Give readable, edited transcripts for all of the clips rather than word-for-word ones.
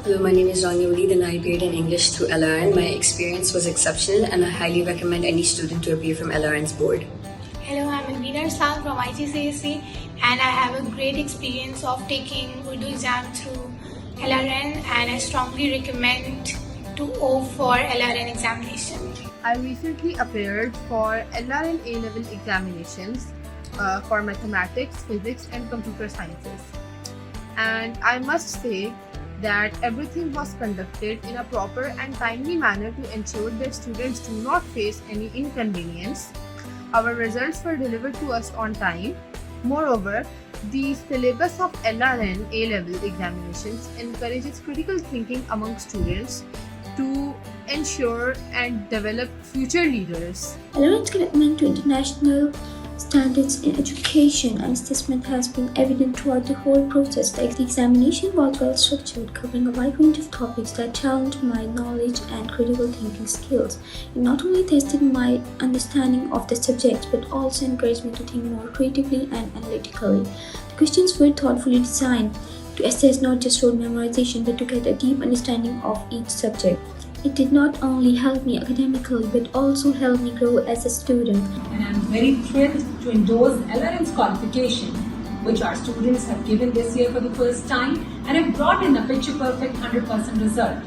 Hello, my name is Rania Waleed and I appeared in English through LRN. My experience was exceptional and I highly recommend any student to appear from LRN's board. Hello, I'm Alvina Islam from IGCSE and I have a great experience of taking Urdu exam through LRN and I strongly recommend to opt for LRN examination. I recently appeared for LRN A-level examinations for mathematics, physics and computer sciences. And I must say that everything was conducted in a proper and timely manner to ensure that students do not face any inconvenience. Our results were delivered to us on time. Moreover, the syllabus of LRN A-level examinations encourages critical thinking among students to ensure and develop future leaders. LRN's commitment to international standards in education and assessment has been evident throughout the whole process. The examination was well structured, covering a wide range of topics that challenged my knowledge and critical thinking skills. It not only tested my understanding of the subject, but also encouraged me to think more creatively and analytically. The questions were thoughtfully designed to assess not just rote memorization, but to get a deep understanding of each subject. It did not only help me academically, but also helped me grow as a student. And I'm very thrilled to endorse LRN's qualification, which our students have given this year for the first time and have brought in a picture-perfect 100% result.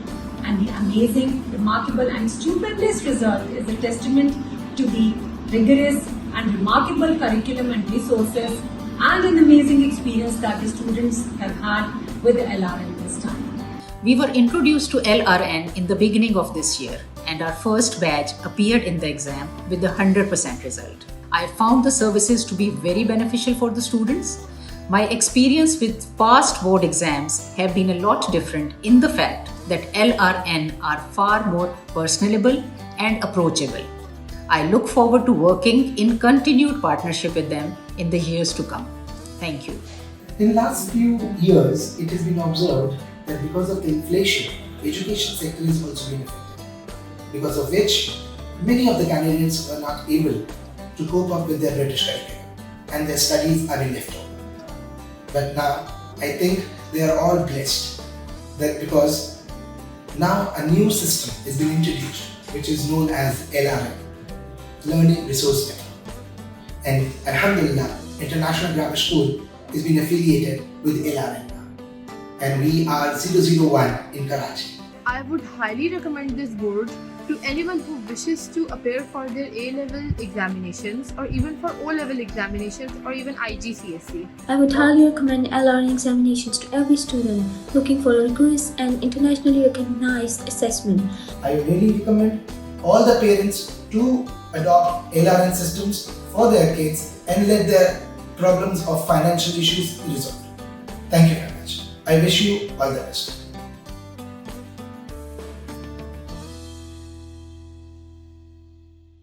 And the amazing, remarkable and stupendous result is a testament to the rigorous and remarkable curriculum and resources and an amazing experience that the students have had with the LRN this time. We were introduced to LRN in the beginning of this year and our first batch appeared in the exam with a 100% result. I found the services to be very beneficial for the students. My experience with past board exams have been a lot different in the fact that LRN are far more personable and approachable. I look forward to working in continued partnership with them in the years to come. Thank you. In the last few years, it has been observed that because of the inflation, education sector is also being affected, because of which many of the candidates were not able to cope up with their British curriculum and their studies are left over. But now, I think they are all blessed that because now a new system is being introduced which is known as LRN, Learning Resource Network. And Alhamdulillah, International Grammar School is being affiliated with LRN. And we are 001 in Karachi. I would highly recommend this board to anyone who wishes to appear for their A-level examinations or even for O-level examinations or even IGCSE. I would highly recommend LRN examinations to every student looking for a rigorous and internationally recognized assessment. I really recommend all the parents to adopt LRN systems for their kids and let their problems of financial issues be resolved. Thank you very much. I wish you all the best.